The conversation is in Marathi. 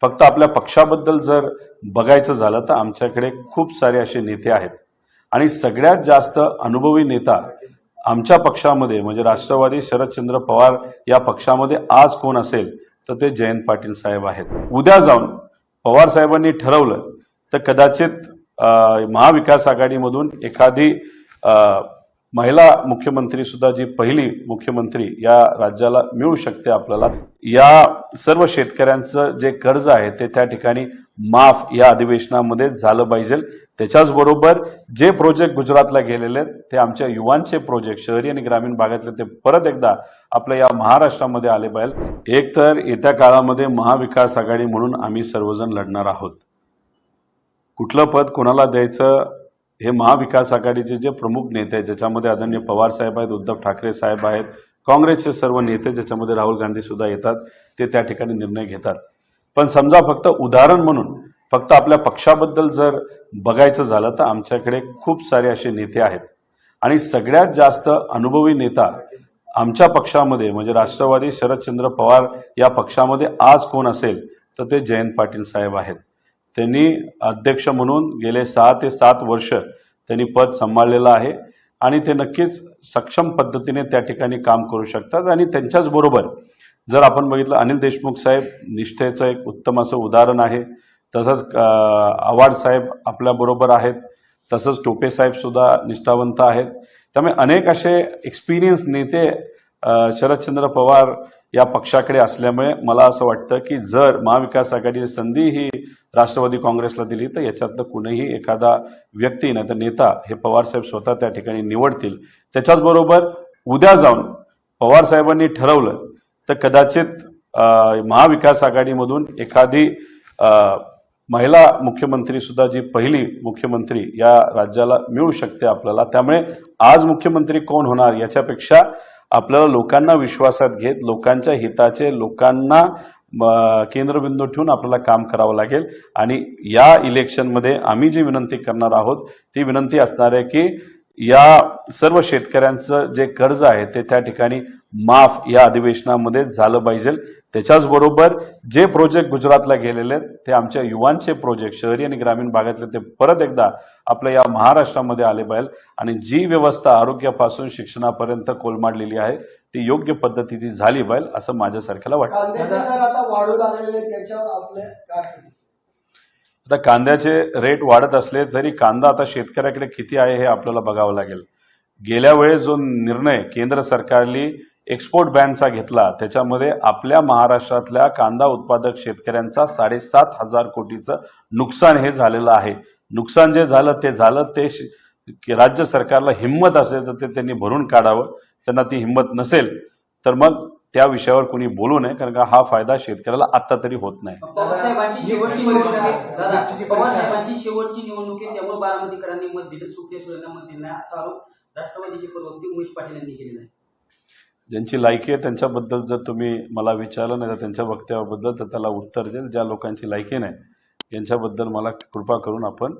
फक्त आपल्या पक्षाबद्दल जर बघायचं झालं तर आमच्याकडे खूप सारे असे नेते आहेत आणि सगळ्यात जास्त अनुभवी नेता आमच्या पक्षामध्ये म्हणजे राष्ट्रवादी शरदचंद्र पवार या पक्षामध्ये आज कोण असेल तर ते जयंत पाटील साहेब आहेत। उद्या जाऊन पवार साहेबांनी ठरवलं तर कदाचित महाविकास आघाडीमधून एखादी महिला मुख्यमंत्री सुद्धा जी पहिली मुख्यमंत्री या राज्याला मिळू शकते आपल्याला। या सर्व शेतकऱ्यांचं जे कर्ज आहे ते त्या ठिकाणी माफ या अधिवेशनामध्ये झालं पाहिजे। त्याच्याच बरोबर जे प्रोजेक्ट गुजरातला गेलेले आहेत ते आमच्या युवांचे प्रोजेक्ट शहरी आणि ग्रामीण भागातले ते परत एकदा आपल्या या महाराष्ट्रामध्ये आले पाहिजे। एक तर येत्या काळामध्ये महाविकास आघाडी म्हणून आम्ही सर्वजण लढणार आहोत। कुठलं पद कोणाला द्यायचं हे महाविकास आघाडीचे जे प्रमुख नेते आहेत ज्याच्यामध्ये आदरणीय पवार साहेब आहेत, उद्धव ठाकरे साहेब आहेत, काँग्रेसचे सर्व नेते ज्याच्यामध्ये राहुल गांधी सुद्धा येतात ते त्या ठिकाणी निर्णय घेतात। पण समजा फक्त उदाहरण म्हणून फक्त आपल्या पक्षाबद्दल जर बघायचं झालं तर आमच्याकडे खूप सारे असे नेते आहेत आणि सगळ्यात जास्त अनुभवी नेता आमच्या पक्षामध्ये म्हणजे राष्ट्रवादी शरदचंद्र पवार या पक्षामध्ये आज कोण असेल तर ते जयंत पाटील साहेब आहेत। त्यांनी अध्यक्ष म्हणून गेले 6 ते 7 वर्ष त्यांनी पद सांभाळलेलं आहे आणि ते नक्कीच सक्षम पद्धतीने त्या ठिकाणी काम करू शकतात। आणि त्यांच्याच बरोबर जर आपण बघितलं अनिल देशमुख साहेब निष्ठेचं एक उत्तम असं उदाहरण आहे, तसंच आव्हाड साहेब आपल्या बरोबर आहेत, तसंच टोपे साहेब सुद्धा निष्ठावंत आहेत। त्यामुळे अनेक असे एक्सपिरियन्स नेते शरदचंद्र पवार या पक्षाकडे असल्यामुळे मला असं वाटतं की जर महाविकास आघाडीची संधी ही राष्ट्रवादी काँग्रेसला दिली तर याच्यातलं कुणीही एखादा व्यक्ती नाही तर नेता हे पवार साहेब स्वतः त्या ठिकाणी निवडतील। त्याच्याच बरोबर उद्या जाऊन पवार साहेबांनी ठरवलं तर कदाचित महाविकास आघाडीमधून एखादी महिला मुख्यमंत्री सुद्धा जी पहिली मुख्यमंत्री या राज्याला मिळू शकते आपल्याला। त्यामुळे आज मुख्यमंत्री कोण होणार याच्यापेक्षा आपल्याला लोकांना विश्वासात घेत लोकांच्या हिताचे लोकांना केंद्रबिंदू ठेवून आपल्याला काम करावं लागेल। आणि या इलेक्शनमध्ये आम्ही जी विनंती करणार आहोत ती विनंती असणार आहे की या सर्व शेतकऱ्यांचं जे कर्ज आहे ते त्या ठिकाणी माफ या अधिवेशनामध्ये झालं पाहिजे। त्याच्याच बरोबर जे प्रोजेक्ट गुजरातला गेलेले आहेत ते आमच्या युवांचे प्रोजेक्ट शहरी आणि ग्रामीण भागातले ते परत एकदा आपल्या या महाराष्ट्रामध्ये आले पाहिजे। आणि जी व्यवस्था आरोग्यापासून शिक्षणापर्यंत कोलमाडलेली आहे ती योग्य पद्धतीची झाली पाहिजे असं माझ्यासारख्याला वाटतं। आता कांद्याचे रेट वाढत असले तरी कांदा आता शेतकऱ्याकडे किती आहे हे आपल्याला बघावं लागेल। गेल्या वेळेस जो निर्णय केंद्र सरकारने एक्सपोर्ट बॅनचा घेतला त्याच्यामध्ये आपल्या महाराष्ट्रातल्या कांदा उत्पादक शेतकऱ्यांचा 7,500 कोटीचं नुकसान हे झालेलं आहे। नुकसान जे झालं ते राज्य सरकारला हिंमत असेल तर ते त्यांनी भरून काढावं, त्यांना ती हिंमत नसेल तर मग त्या विषयावर कोणी बोलू नये, कारण का हा फायदा शेतकऱ्याला आता तरी होत नाही। पवार साहेबांची शेवटची निवडणूक आहे त्यामुळे बारामतीकरांनी मत दिले, सुप्रिया सुळेंना मत दिले नाही असा आरोप राष्ट्रवादीचे प्रवक्ते उमेश पाटील यांनी केलेला आहे। ज्यांची लायकी आहे त्यांच्याबद्दल जर तुम्ही मला विचारलं नाही तर त्यांच्या वक्तव्याबद्दल तर त्याला उत्तर देईल। ज्या लोकांची लायकी नाही यांच्याबद्दल मला कृपा करून आपण